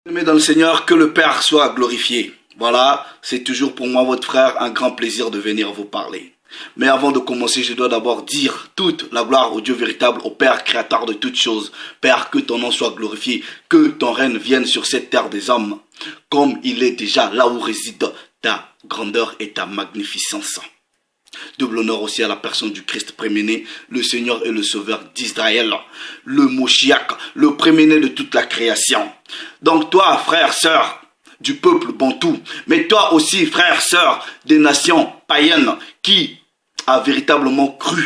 Aimé dans le Seigneur, que le Père soit glorifié. Voilà, c'est toujours pour moi, votre frère, un grand plaisir de venir vous parler. Mais avant de commencer, je dois d'abord dire toute la gloire au Dieu véritable, au Père créateur de toutes choses. Père, que ton nom soit glorifié, que ton règne vienne sur cette terre des hommes, comme il est déjà là où réside ta grandeur et ta magnificence. Double honneur aussi à la personne du Christ préméné, le Seigneur et le Sauveur d'Israël, le Moshiach, le préméné de toute la création. Donc toi, frère, sœur du peuple bantou, mais toi aussi, frère, sœur des nations païennes, qui a véritablement cru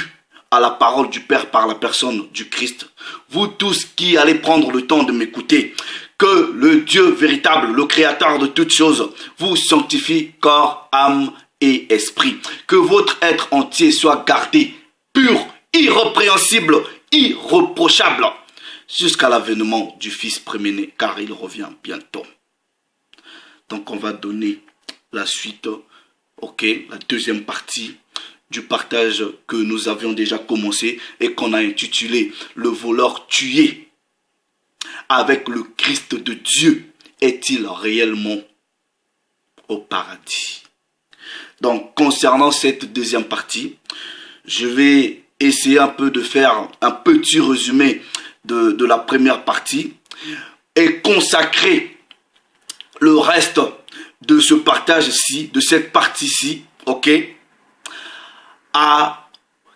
à la parole du Père par la personne du Christ, vous tous qui allez prendre le temps de m'écouter, que le Dieu véritable, le Créateur de toutes choses, vous sanctifie corps, âme et esprit. Que votre être entier soit gardé, pur, irrépréhensible, irreprochable, jusqu'à l'avènement du Fils préméné, car il revient bientôt. Donc on va donner la suite, ok, la deuxième partie du partage que nous avions déjà commencé et qu'on a intitulé « Le voleur tué avec le Christ de Dieu est-il réellement au paradis ?» Donc, concernant cette deuxième partie, je vais essayer un peu de faire un petit résumé de la première partie et consacrer le reste de ce partage-ci, de cette partie-ci, ok, à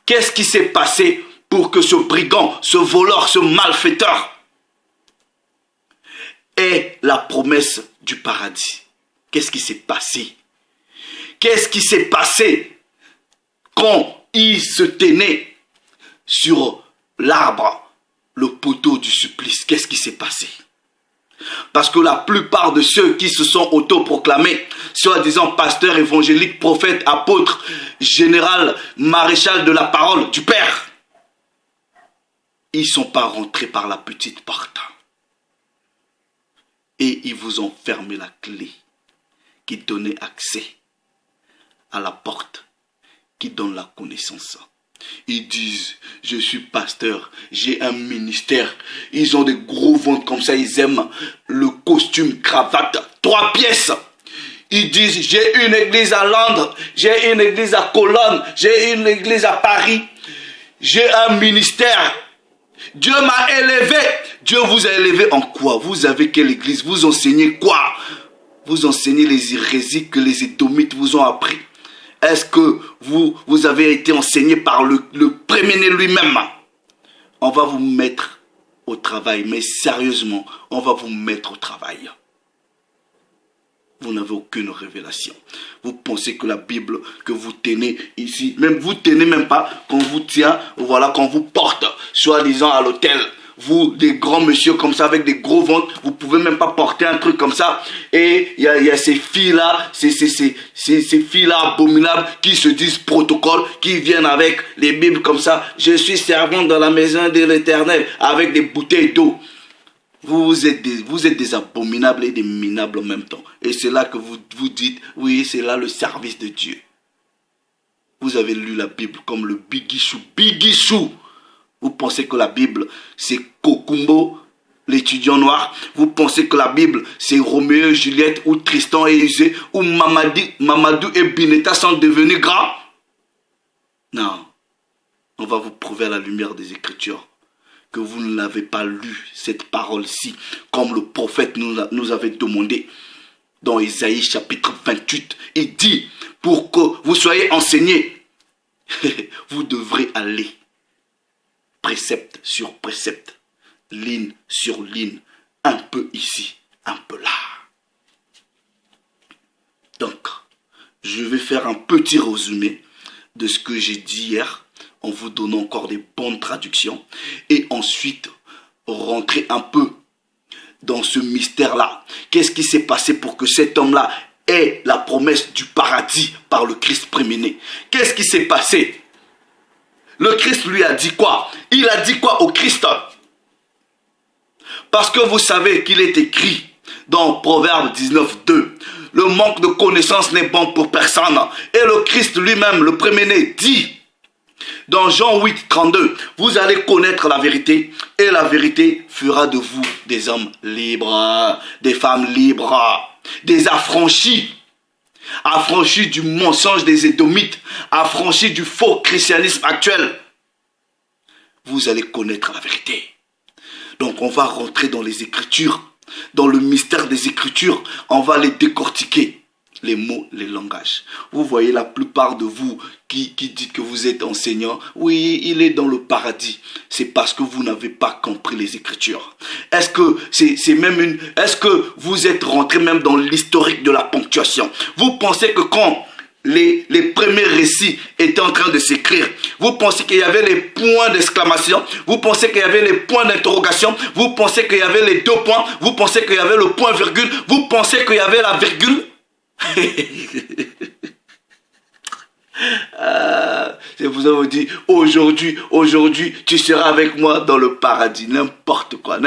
qu'est-ce qui s'est passé pour que ce brigand, ce voleur, ce malfaiteur ait la promesse du paradis. Qu'est-ce qui s'est passé? Qu'est-ce qui s'est passé quand il se tenait sur l'arbre, le poteau du supplice? Qu'est-ce qui s'est passé? Parce que la plupart de ceux qui se sont autoproclamés, soi-disant pasteurs, évangéliques, prophètes, apôtres, général, maréchal de la parole du Père, ils ne sont pas rentrés par la petite porte. Et ils vous ont fermé la clé qui donnait accès à la porte qui donne la connaissance. Ils disent, je suis pasteur, j'ai un ministère. Ils ont des gros ventres comme ça, ils aiment le costume, cravate, 3 pièces. Ils disent, j'ai une église à Londres, j'ai une église à Cologne, j'ai une église à Paris. J'ai un ministère. Dieu m'a élevé. Dieu vous a élevé en quoi? Vous avez quelle église? Vous enseignez quoi? Vous enseignez les hérésies que les Édomites vous ont appris. Est-ce que vous avez été enseigné par le préméné lui-même? On va vous mettre au travail, mais sérieusement, on va vous mettre au travail. Vous n'avez aucune révélation. Vous pensez que la Bible que vous tenez ici, même vous tenez même pas, qu'on vous tient, voilà, qu'on vous porte, soi-disant à l'hôtel. Vous, des grands messieurs comme ça, avec des gros ventres, vous pouvez même pas porter un truc comme ça. Et il y a ces filles-là, ces filles-là abominables qui se disent protocole, qui viennent avec les Bibles comme ça. Je suis servante dans la maison de l'Éternel, avec des bouteilles d'eau. Vous êtes des abominables et des minables en même temps. Et c'est là que vous dites, oui, c'est là le service de Dieu. Vous avez lu la Bible comme le Bigichou. Bigichou! Vous pensez que la Bible, c'est Kokumbo, l'étudiant noir. Vous pensez que la Bible, c'est Roméo et Juliette, ou Tristan et Isée, ou Mamadou et Bineta sont devenus grands. Non. On va vous prouver à la lumière des Écritures que vous n'avez pas lu cette parole-ci, comme le prophète nous avait demandé. Dans Isaïe chapitre 28, il dit, pour que vous soyez enseignés, vous devrez aller précepte sur précepte, ligne sur ligne, un peu ici, un peu là. Donc, je vais faire un petit résumé de ce que j'ai dit hier, en vous donnant encore des bonnes traductions, et ensuite rentrer un peu dans ce mystère-là. Qu'est-ce qui s'est passé pour que cet homme-là ait la promesse du paradis par le Christ préméné? Qu'est-ce qui s'est passé? Le Christ lui a dit quoi? Il a dit quoi au Christ? Parce que vous savez qu'il est écrit dans Proverbe 19:2, le manque de connaissance n'est bon pour personne. Et le Christ lui-même, le préméné, dit Dans Jean 8, 32, vous allez connaître la vérité et la vérité fera de vous des hommes libres, des femmes libres, des affranchis. Affranchis du mensonge des Édomites, affranchis du faux christianisme actuel. Vous allez connaître la vérité. Donc on va rentrer dans les Écritures, dans le mystère des Écritures. On va les décortiquer, les mots, les langages. Vous voyez la plupart de vous qui dites que vous êtes enseignant. Oui, il est dans le paradis. C'est parce que vous n'avez pas compris les Écritures. Est-ce que est-ce que vous êtes rentré même dans l'historique de la ponctuation? Vous pensez que quand les premiers récits étaient en train de s'écrire, vous pensez qu'il y avait les points d'exclamation, vous pensez qu'il y avait les points d'interrogation, vous pensez qu'il y avait les 2 points, vous pensez qu'il y avait le point virgule, vous pensez qu'il y avait la virgule? C'est pour ça qu'on dit aujourd'hui tu seras avec moi dans le paradis. N'importe quoi.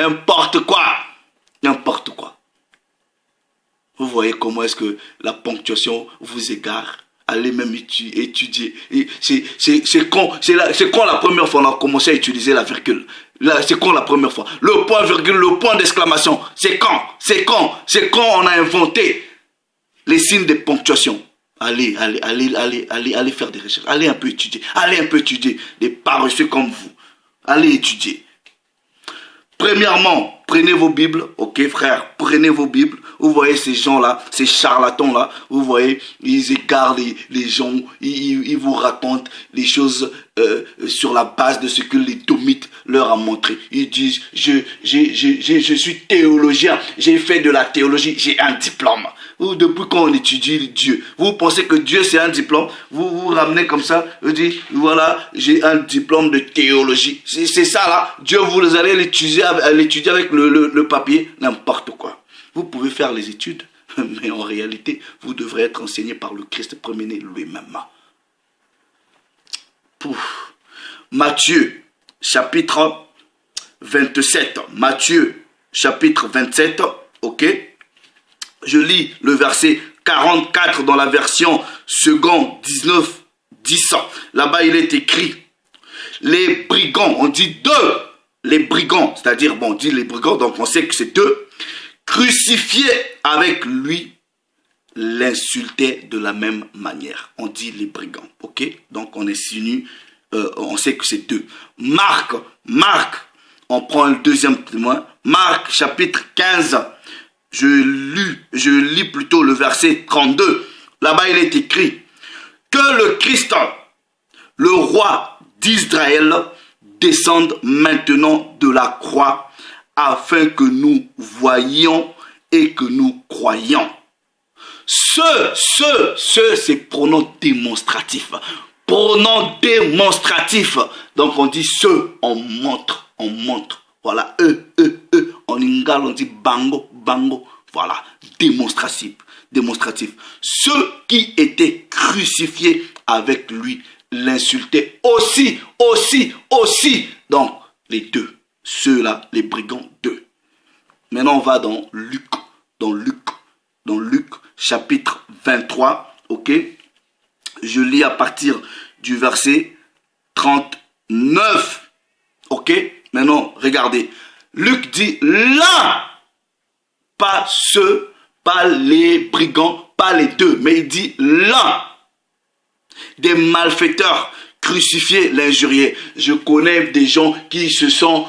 Vous voyez comment est-ce que la ponctuation vous égare. Allez même étudier. C'est quand la première fois on a commencé à utiliser la virgule. C'est quand la première fois. Le point virgule, le point d'exclamation. C'est quand on a inventé les signes de ponctuation. Allez faire des recherches. Allez un peu étudier. Des paresseux comme vous. Allez étudier. Premièrement, prenez vos Bibles. Ok, frère, prenez vos Bibles. Vous voyez ces gens-là, ces charlatans-là. Vous voyez, ils égarent les gens. Ils vous racontent les choses sur la base de ce que les Domites leur a montré. Ils disent, je suis théologien. J'ai fait de la théologie. J'ai un diplôme. Ou depuis quand on étudie Dieu, vous pensez que Dieu c'est un diplôme, vous vous ramenez comme ça, vous dites voilà, j'ai un diplôme de théologie. C'est ça là, Dieu vous allez l'étudier avec le papier, n'importe quoi. Vous pouvez faire les études, mais en réalité, vous devrez être enseigné par le Christ premier-né lui-même. Matthieu, chapitre 27. Matthieu, chapitre 27, ok. Je lis le verset 44 dans la version seconde 19, 10. Là-bas, il est écrit, les brigands, on dit 2, les brigands, c'est-à-dire, bon, on dit les brigands, donc on sait que c'est 2, crucifiés avec lui, l'insultaient de la même manière. On dit les brigands, ok? Donc on est signé, on sait que c'est 2. Marc, on prend le deuxième témoin, Marc chapitre 15, je lis plutôt le verset 32. Là-bas, il est écrit que le Christ, le roi d'Israël, descende maintenant de la croix afin que nous voyions et que nous croyions. C'est pronom démonstratif. Pronom démonstratif. Donc on dit ce, on montre. Voilà, en ingala on dit bango. Voilà, démonstratif. Ceux qui étaient crucifiés avec lui l'insultaient aussi. Donc, les 2, ceux-là, les brigands 2. Maintenant, on va dans Luc, chapitre 23, ok. Je lis à partir du verset 39, ok. Maintenant, regardez. Luc dit là, pas ceux, pas les brigands, pas les 2, mais il dit là, des malfaiteurs crucifiés, l'injuriés. Je connais des gens ils sont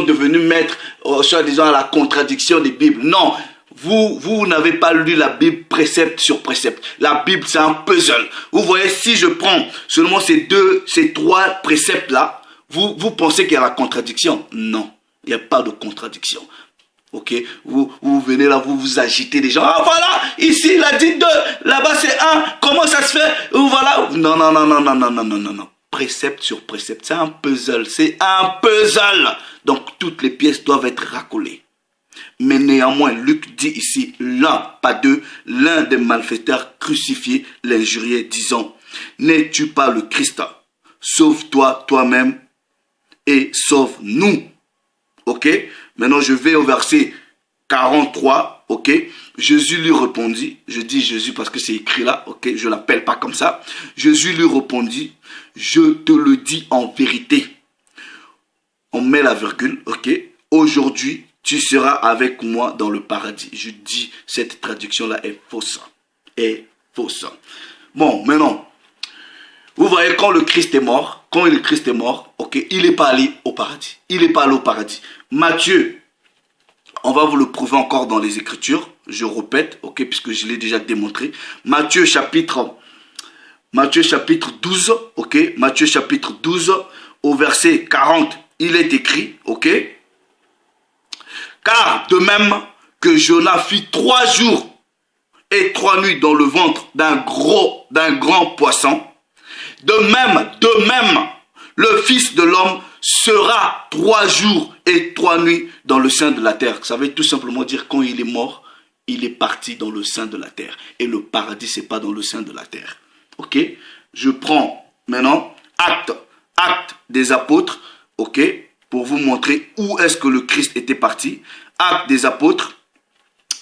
devenus maîtres, soi-disant à la contradiction des Bibles. Non, vous n'avez pas lu la Bible précepte sur précepte. La Bible, c'est un puzzle. Vous voyez, si je prends seulement ces 3 préceptes-là, vous pensez qu'il y a la contradiction? Non, il n'y a pas de contradiction. Ok, vous venez là, vous agitez les gens. Ah voilà, ici il a dit 2, là-bas c'est 1. Comment ça se fait? Voilà. Non. Précepte sur précepte, c'est un puzzle. Donc toutes les pièces doivent être racolées. Mais néanmoins, Luc dit ici l'un, pas 2, l'un des malfaiteurs crucifiés l'injuriait, disant: n'es-tu pas le Christ? Sauve-toi toi-même et sauve-nous. Ok, maintenant je vais au verset 43, ok, Jésus lui répondit, je dis Jésus parce que c'est écrit là, ok, je l'appelle pas comme ça. Jésus lui répondit, je te le dis en vérité. On met la virgule, ok. Aujourd'hui, tu seras avec moi dans le paradis. Je dis, cette traduction-là est fausse. Est fausse. Bon, maintenant, vous voyez, quand le Christ est mort, ok, il n'est pas allé au paradis. Il n'est pas allé au paradis. Matthieu, on va vous le prouver encore dans les Écritures. Je répète, ok, puisque je l'ai déjà démontré. Matthieu chapitre 12, ok. Matthieu chapitre 12, au verset 40, il est écrit, ok. Car de même que Jonas fit 3 jours et 3 nuits dans le ventre d'un grand poisson, de même, le Fils de l'homme sera 3 jours et 3 nuits dans le sein de la terre. Ça veut tout simplement dire quand il est mort, il est parti dans le sein de la terre. Et le paradis, c'est pas dans le sein de la terre. Ok? Je prends maintenant acte des apôtres, ok? Pour vous montrer où est-ce que le Christ était parti. Acte des apôtres.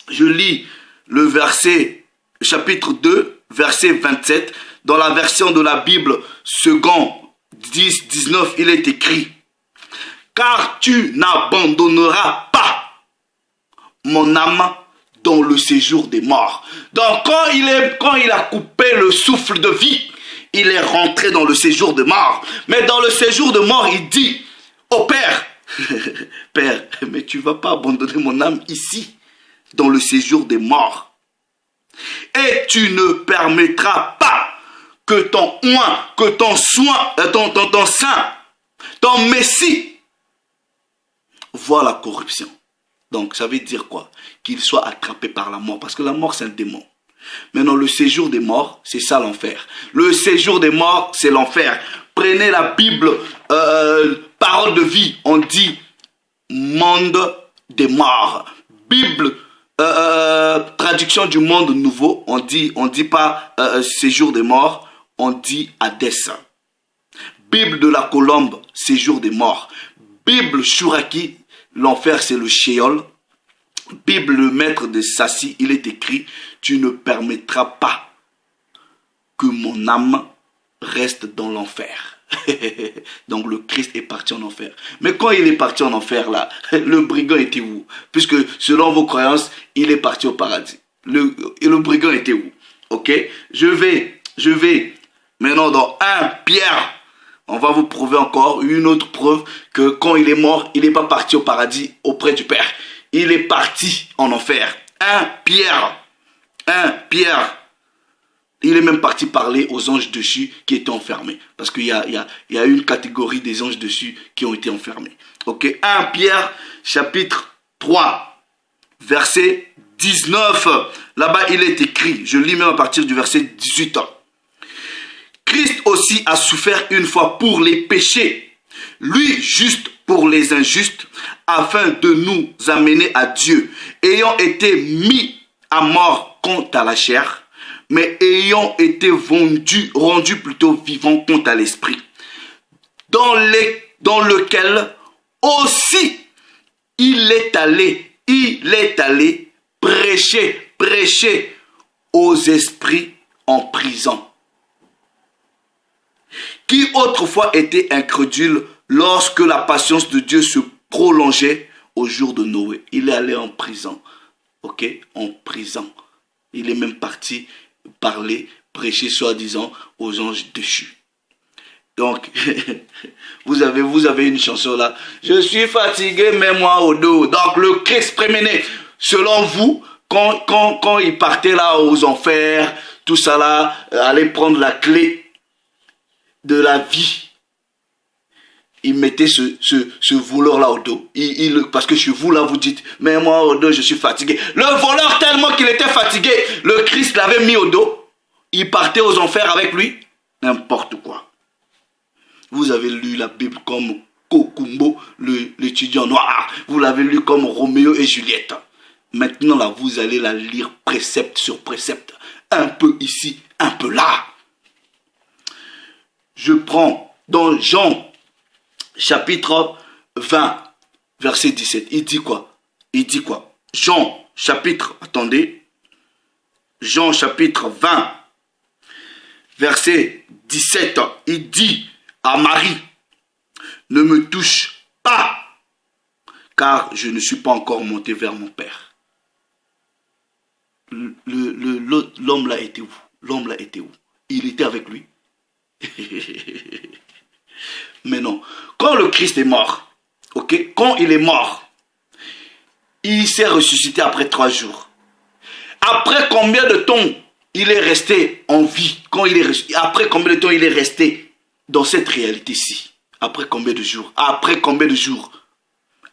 Je lis le verset, chapitre 2, verset 27. Dans la version de la Bible, second 10, 19, il est écrit: car tu n'abandonneras pas mon âme dans le séjour des morts. Donc quand il a coupé le souffle de vie, il est rentré dans le séjour de mort. Mais dans le séjour de mort, il dit au Père, Père, mais tu ne vas pas abandonner mon âme ici, dans le séjour des morts. Et tu ne permettras pas que ton oint, que ton soin, ton saint, ton messie voit la corruption. Donc ça veut dire quoi? Qu'il soit attrapé par la mort, parce que la mort c'est un démon. Maintenant le séjour des morts, c'est ça l'enfer. Le séjour des morts, c'est l'enfer. Prenez la Bible, parole de vie, on dit monde des morts. Bible, traduction du monde nouveau, on dit pas séjour des morts, on dit Hadès. Bible de la Colombe, séjour des morts. Bible Chouraki, l'enfer c'est le Sheol. Bible le maître de Sassi, il est écrit: tu ne permettras pas que mon âme reste dans l'enfer. Donc le Christ est parti en enfer. Mais quand il est parti en enfer là, le brigand était où? Puisque selon vos croyances, il est parti au paradis. Le brigand était où? Ok, je vais maintenant dans 1 Pierre. On va vous prouver encore une autre preuve que quand il est mort, il n'est pas parti au paradis auprès du Père. Il est parti en enfer. 1 Pierre. Il est même parti parler aux anges dessus qui étaient enfermés. Parce qu'il y a une catégorie des anges dessus qui ont été enfermés. Ok, 1 Pierre chapitre 3 verset 19. Là-bas il est écrit, je lis même à partir du verset 18. Christ aussi a souffert une fois pour les péchés, lui juste pour les injustes, afin de nous amener à Dieu, ayant été mis à mort contre à la chair, mais ayant été rendu plutôt vivant contre à l'esprit, dans lequel aussi il est allé prêcher aux esprits en prison, qui autrefois étaient incrédules lorsque la patience de Dieu se prolongeait au jour de Noé. Il est allé en prison, ok, en prison. Il est même parti parler, prêcher soi-disant aux anges déchus. Donc, vous avez une chanson là. Je suis fatigué, mets-moi au dos. Donc, le Christ prémené, selon vous, quand il partait là aux enfers, tout ça là, allait prendre la clé de la vie, il mettait ce voleur là au dos. Parce que chez vous là, vous dites, mais moi au dos, je suis fatigué. Le voleur, tellement qu'il était fatigué, le Christ l'avait mis au dos. Il partait aux enfers avec lui. N'importe quoi. Vous avez lu la Bible comme Kokumbo, l'étudiant noir. Vous l'avez lu comme Roméo et Juliette. Maintenant là, vous allez la lire précepte sur précepte. Un peu ici, un peu là. Je prends dans Jean chapitre 20, verset 17. Il dit quoi? Jean chapitre, attendez, Jean chapitre 20, verset 17, il dit à Marie, ne me touche pas, car je ne suis pas encore monté vers mon Père. L'homme là était où? L'homme là était où? Il était avec lui. Mais non, quand le Christ est mort, ok, quand il est mort, il s'est ressuscité après 3 jours. Après combien de temps il est resté en vie? Après combien de temps il est resté dans cette réalité-ci? Après combien de jours? Après combien de jours?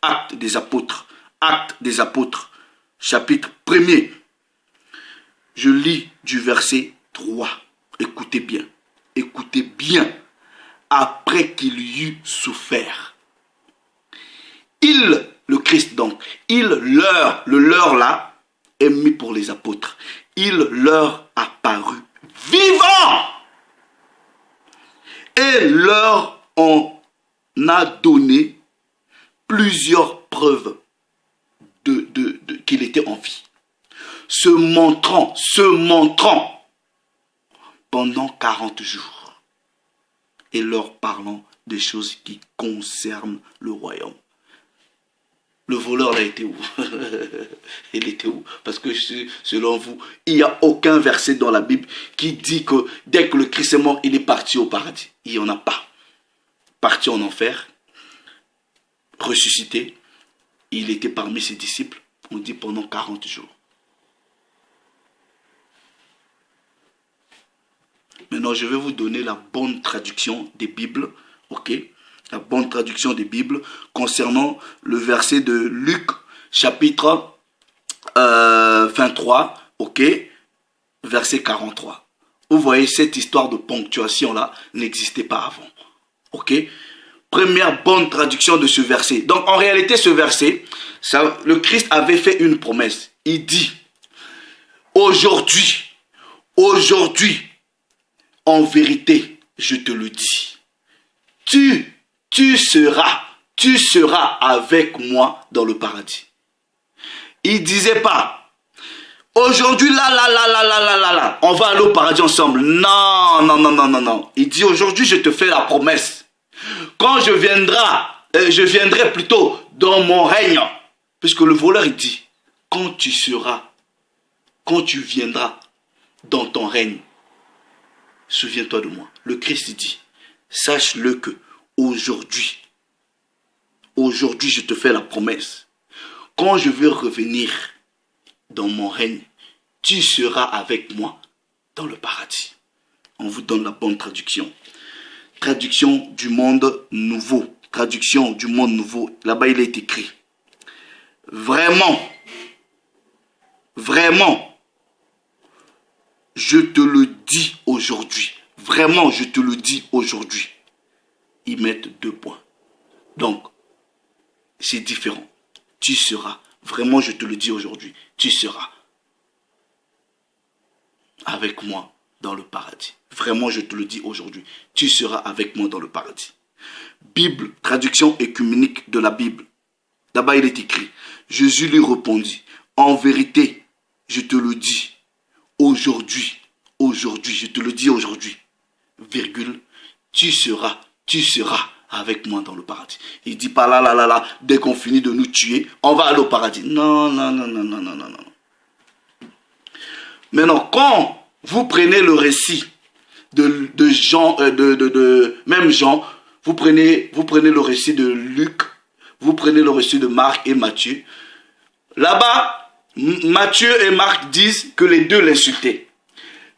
Actes des apôtres. Actes des apôtres. Chapitre 1er. Je lis du verset 3. Écoutez bien. Écoutez bien. Après qu'il eut souffert. Le Christ donc, le leur là, est mis pour les apôtres. Il leur apparut vivant. Et leur en a donné plusieurs preuves qu'il était en vie. Se montrant pendant 40 jours. Et leur parlant des choses qui concernent le royaume. Le voleur là était où? Il était où? Parce que selon vous, il n'y a aucun verset dans la Bible qui dit que dès que le Christ est mort, il est parti au paradis. Il n'y en a pas. Parti en enfer, ressuscité, il était parmi ses disciples, on dit pendant 40 jours. Maintenant, je vais vous donner la bonne traduction des Bibles, ok? La bonne traduction des Bibles concernant le verset de Luc, chapitre 23, ok? Verset 43. Vous voyez, cette histoire de ponctuation-là n'existait pas avant, ok? Première bonne traduction de ce verset. Donc, en réalité, ce verset, le Christ avait fait une promesse. Il dit, aujourd'hui, en vérité, je te le dis, tu seras avec moi dans le paradis. Il disait pas, aujourd'hui, là, on va aller au paradis ensemble. Non. Il dit, aujourd'hui, je te fais la promesse. Quand je viendrai plutôt dans mon règne. Puisque le voleur, il dit, quand tu viendras dans ton règne, souviens-toi de moi. Le Christ dit, sache-le que aujourd'hui, je te fais la promesse. Quand je vais revenir dans mon règne, tu seras avec moi dans le paradis. On vous donne la bonne traduction. Traduction du monde nouveau. Traduction du monde nouveau. Là-bas, il est écrit. Vraiment, je te le dis aujourd'hui. Vraiment, je te le dis aujourd'hui. Ils mettent 2 points. Donc, c'est différent. Tu seras. Vraiment, je te le dis aujourd'hui. Tu seras avec moi dans le paradis. Vraiment, je te le dis aujourd'hui. Tu seras avec moi dans le paradis. Bible, traduction écuménique de la Bible. Là-bas, il est écrit. Jésus lui répondit. En vérité, je te le dis. Aujourd'hui, je te le dis aujourd'hui. Virgule, tu seras avec moi dans le paradis. Il dit pas là, dès qu'on finit de nous tuer, on va aller au paradis. Non. Maintenant, quand vous prenez le récit de Jean, même Jean, vous prenez le récit de Luc, vous prenez le récit de Marc et Matthieu. Là-bas, Matthieu et Marc disent que les deux l'insultaient.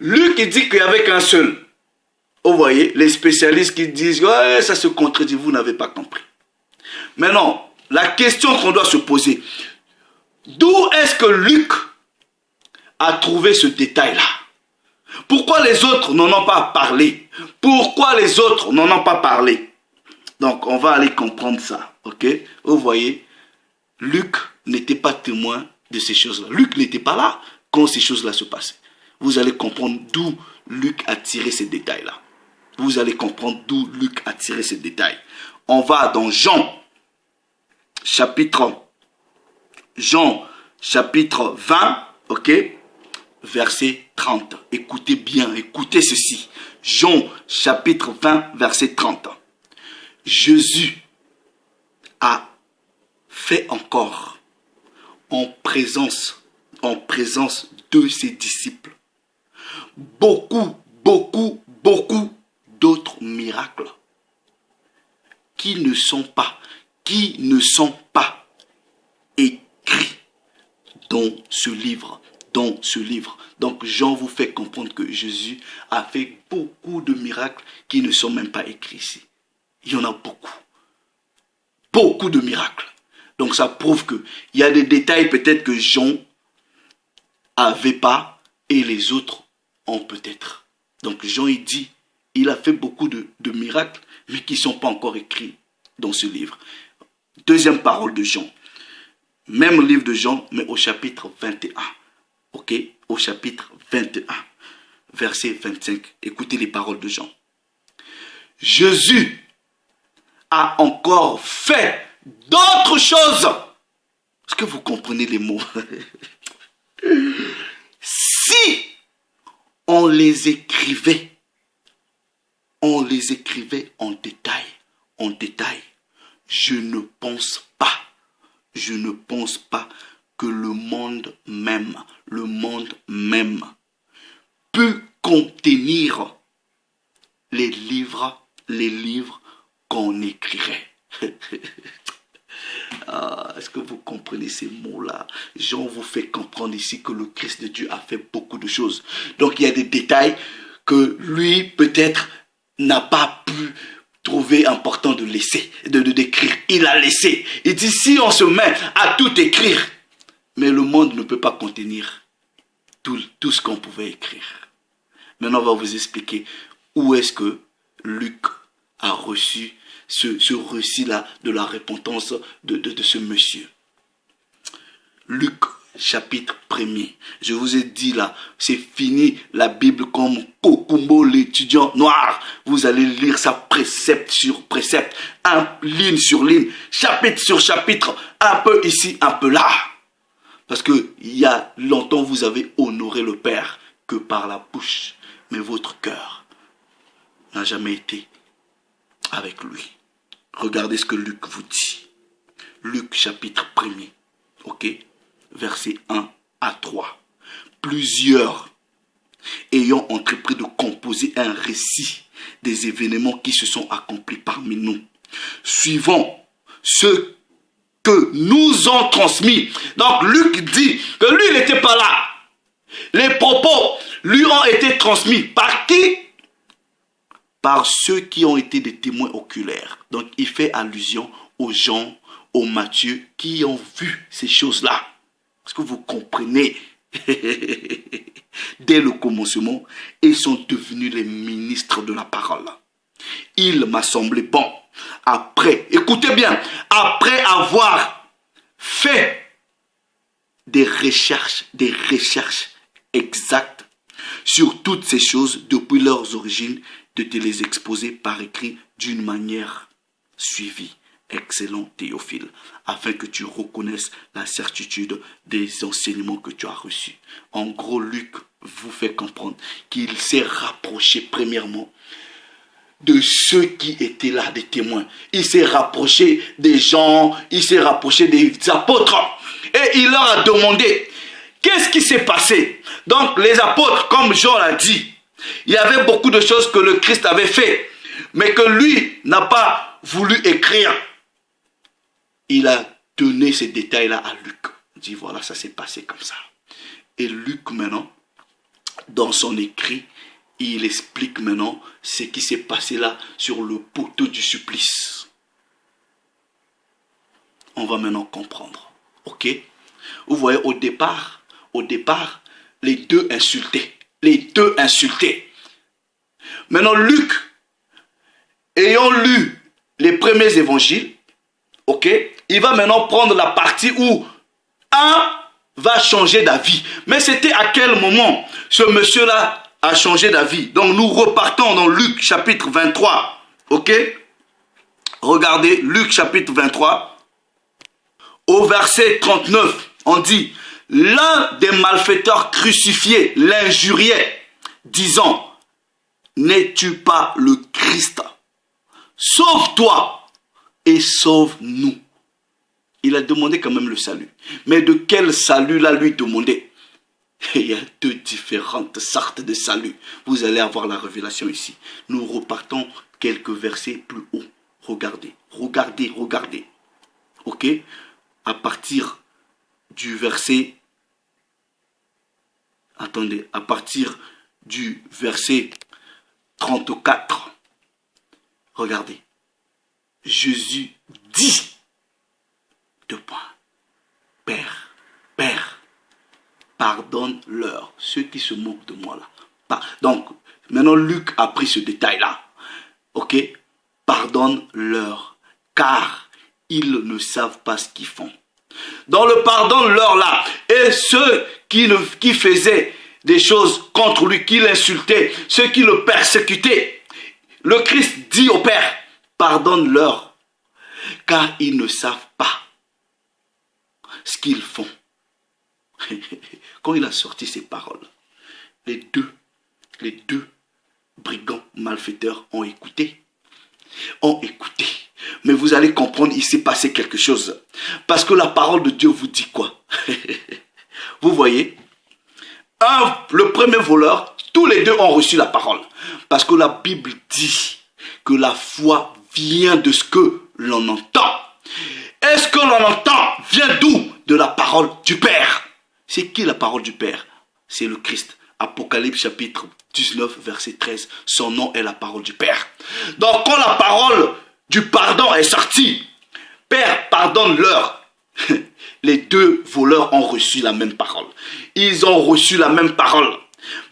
Luc il dit qu'il n'y avait qu'un seul. Vous voyez, les spécialistes qui disent ouais, ça se contredit, vous n'avez pas compris. Maintenant, la question qu'on doit se poser, d'où est-ce que Luc a trouvé ce détail-là? Pourquoi les autres n'en ont pas parlé? Donc, on va aller comprendre ça, ok? Vous voyez, Luc n'était pas témoin de ces choses-là. Luc n'était pas là quand ces choses-là se passaient. Vous allez comprendre d'où Luc a tiré ces détails-là. On va dans Jean, chapitre chapitre 20, ok, verset 30. Écoutez bien, écoutez ceci. Jean, chapitre 20, verset 30. Jésus a fait encore en présence de ses disciples beaucoup d'autres miracles qui ne sont pas écrits dans ce livre. Donc Jean vous fait comprendre que Jésus a fait beaucoup de miracles qui ne sont même pas écrits ici. Il y en a beaucoup de miracles. Donc ça prouve qu'il y a des détails peut-être que Jean n'avait pas et les autres ont peut-être. Donc Jean il dit, il a fait beaucoup de miracles mais qui ne sont pas encore écrits dans ce livre. Deuxième parole de Jean. Même livre de Jean mais au chapitre 21. Ok, au chapitre 21, verset 25. Écoutez les paroles de Jean. Jésus a encore fait d'autres choses. Est-ce que vous comprenez les mots? Si on les écrivait en détail, je ne pense pas que le monde même peut contenir les livres qu'on écrirait. Est-ce que vous comprenez ces mots-là? Jean vous fait comprendre ici que le Christ de Dieu a fait beaucoup de choses. Donc il y a des détails que lui peut-être n'a pas pu trouver important de laisser, d'écrire. Il a laissé. Il dit si on se met à tout écrire, mais le monde ne peut pas contenir tout ce qu'on pouvait écrire. Maintenant, on va vous expliquer où est-ce que Luc a reçu ce récit-là de la repentance de ce monsieur. Luc, chapitre 1er. Je vous ai dit là, c'est fini la Bible comme Kokumbo, l'étudiant noir. Vous allez lire ça précepte sur précepte, ligne sur ligne, chapitre sur chapitre, un peu ici, un peu là. Parce que il y a longtemps, vous avez honoré le Père que par la bouche, mais votre cœur n'a jamais été avec lui. Regardez ce que Luc vous dit. Luc chapitre 1er, ok, versets 1 à 3. Plusieurs ayant entrepris de composer un récit des événements qui se sont accomplis parmi nous, suivant ce que nous ont transmis. Donc Luc dit que lui, il n'était pas là. Les propos lui ont été transmis. Par qui? Par ceux qui ont été des témoins oculaires. Donc il fait allusion aux gens, aux Matthieu, qui ont vu ces choses-là. Est-ce que vous comprenez? Dès le commencement, ils sont devenus les ministres de la parole. Il m'a semblé bon, après, écoutez bien, après avoir fait des recherches exactes sur toutes ces choses depuis leurs origines, de te les exposer par écrit d'une manière suivie. Excellent Théophile, afin que tu reconnaisses la certitude des enseignements que tu as reçus. En gros, Luc vous fait comprendre qu'il s'est rapproché premièrement de ceux qui étaient là, des témoins. Il s'est rapproché des gens, il s'est rapproché des apôtres. Et il leur a demandé, qu'est-ce qui s'est passé? Donc les apôtres, comme Jean l'a dit, il y avait beaucoup de choses que le Christ avait fait, mais que lui n'a pas voulu écrire. Il a donné ces détails-là à Luc. Il dit, voilà, ça s'est passé comme ça. Et Luc, maintenant, dans son écrit, il explique maintenant ce qui s'est passé là sur le poteau du supplice. On va maintenant comprendre. Ok? Vous voyez, au départ, les deux insultaient. Maintenant, Luc, ayant lu les premiers évangiles, ok, il va maintenant prendre la partie où un va changer d'avis. Mais c'était à quel moment ce monsieur-là a changé d'avis? Donc nous repartons dans Luc chapitre 23. Ok? Regardez Luc chapitre 23. Au verset 39, on dit, L'un des malfaiteurs crucifiés l'injuriait, disant, n'es-tu pas le Christ? Sauve-toi et sauve-nous. Il a demandé quand même le salut. Mais de quel salut l'a lui demandé? Il y a deux différentes sortes de salut. Vous allez avoir la révélation ici. Nous repartons quelques versets plus haut. Regardez, regardez, regardez. Ok? À partir du verset... Attendez, à partir du verset 34. Regardez. Jésus dit, deux points. Père, Père, pardonne-leur, ceux qui se moquent de moi là. Donc, maintenant Luc a pris ce détail-là. Ok? Pardonne-leur, car ils ne savent pas ce qu'ils font. Dans le pardonne-leur là, et ceux qui faisaient des choses contre lui, qui l'insultaient, ceux qui le persécutaient, le Christ dit au Père, pardonne-leur, car ils ne savent pas ce qu'ils font. Quand il a sorti ces paroles, les deux brigands malfaiteurs ont écouté. Mais vous allez comprendre, il s'est passé quelque chose. Parce que la parole de Dieu vous dit quoi? Vous voyez, le premier voleur, tous les deux ont reçu la parole. Parce que la Bible dit que la foi vient de ce que l'on entend. Et ce que l'on entend vient d'où? De la parole du Père. C'est qui la parole du Père? C'est le Christ. Apocalypse chapitre 19, verset 13. Son nom est la parole du Père. Donc quand la parole du pardon est sortie, Père, pardonne-leur. Les deux voleurs ont reçu la même parole. Ils ont reçu la même parole.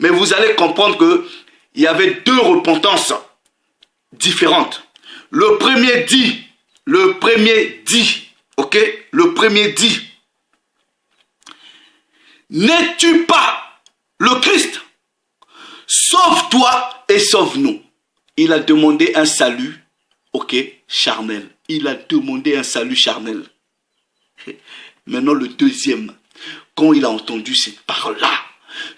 Mais vous allez comprendre qu'il y avait deux repentances différentes. Le premier dit, ok? Le premier dit, n'es-tu pas le Christ? Sauve-toi et sauve-nous. Il a demandé un salut, ok, charnel. Il a demandé un salut charnel. Maintenant le deuxième, quand il a entendu cette parole-là,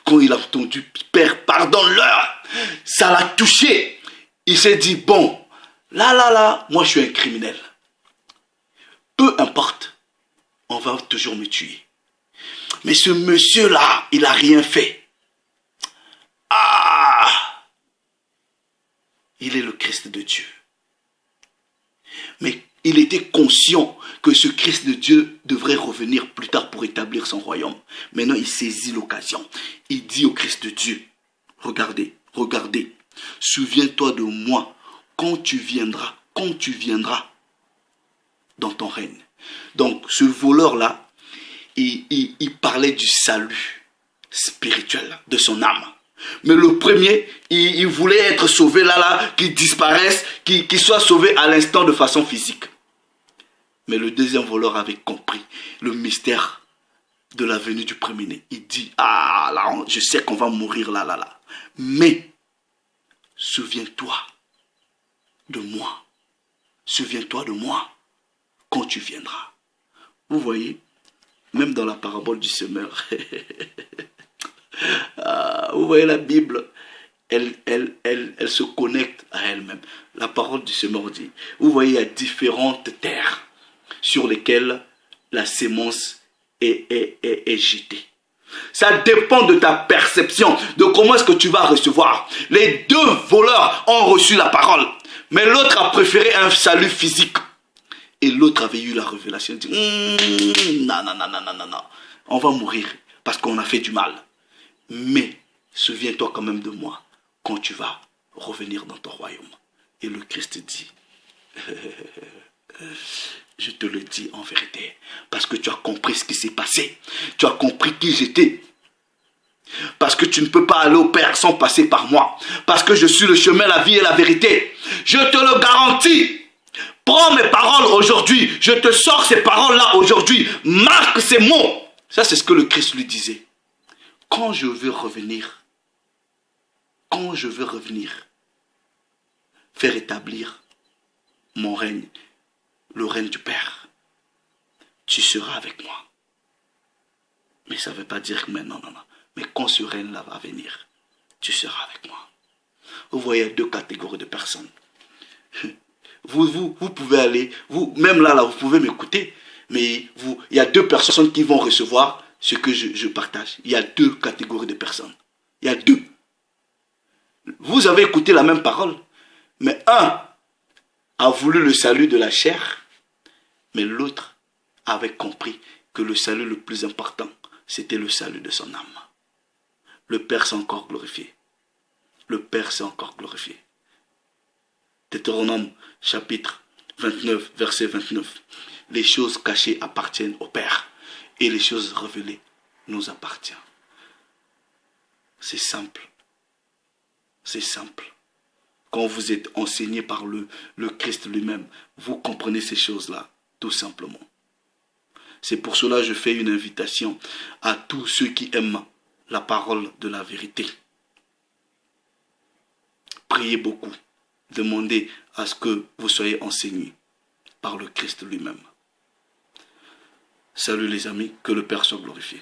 quand il a entendu Père, pardonne-leur, ça l'a touché. Il s'est dit, bon, là, moi je suis un criminel. Peu importe, on va toujours me tuer. Mais ce monsieur-là, il n'a rien fait. Il est le Christ de Dieu. Mais il était conscient que ce Christ de Dieu devrait revenir plus tard pour établir son royaume. Maintenant, il saisit l'occasion. Il dit au Christ de Dieu, regardez, souviens-toi de moi quand tu viendras dans ton règne. Donc, ce voleur-là, il parlait du salut spirituel de son âme. Mais le premier, il voulait être sauvé là, qu'il disparaisse, qu'il soit sauvé à l'instant de façon physique. Mais le deuxième voleur avait compris le mystère de la venue du premier-né. Il dit, là, je sais qu'on va mourir là. Mais, souviens-toi de moi. Souviens-toi de moi quand tu viendras. Vous voyez, même dans la parabole du semeur, vous voyez la Bible, elle se connecte à elle-même. La parole du semeur dit, vous voyez, il y a différentes terres sur lesquelles la sémence est jetée. Ça dépend de ta perception, de comment est-ce que tu vas recevoir. Les deux voleurs ont reçu la parole, mais l'autre a préféré un salut physique. Et l'autre avait eu la révélation, il dit, non, on va mourir parce qu'on a fait du mal. Mais souviens-toi quand même de moi quand tu vas revenir dans ton royaume. Et le Christ dit, je te le dis en vérité, parce que tu as compris ce qui s'est passé. Tu as compris qui j'étais. Parce que tu ne peux pas aller au Père sans passer par moi. Parce que je suis le chemin, la vie et la vérité. Je te le garantis. Prends mes paroles aujourd'hui. Je te sors ces paroles-là aujourd'hui. Marque ces mots. Ça, c'est ce que le Christ lui disait. Quand je veux revenir, faire établir mon règne, le règne du Père, tu seras avec moi. Mais Mais ça ne veut pas dire que non. Mais quand ce règne-là va venir, tu seras avec moi. Vous voyez deux catégories de personnes. Vous pouvez aller, même là, vous pouvez m'écouter, mais il y a deux personnes qui vont recevoir ce que je partage. Il y a deux catégories de personnes. Il y a deux. Vous avez écouté la même parole, mais un a voulu le salut de la chair, mais l'autre avait compris que le salut le plus important, c'était le salut de son âme. Le Père s'est encore glorifié. Le Père s'est encore glorifié. Deutéronome chapitre 29, verset 29. Les choses cachées appartiennent au Père et les choses révélées nous appartiennent. C'est simple. C'est simple. Quand vous êtes enseigné par le Christ lui-même, vous comprenez ces choses-là, tout simplement. C'est pour cela que je fais une invitation à tous ceux qui aiment la parole de la vérité. Priez beaucoup. Demandez à ce que vous soyez enseignés par le Christ lui-même. Salut les amis, que le Père soit glorifié.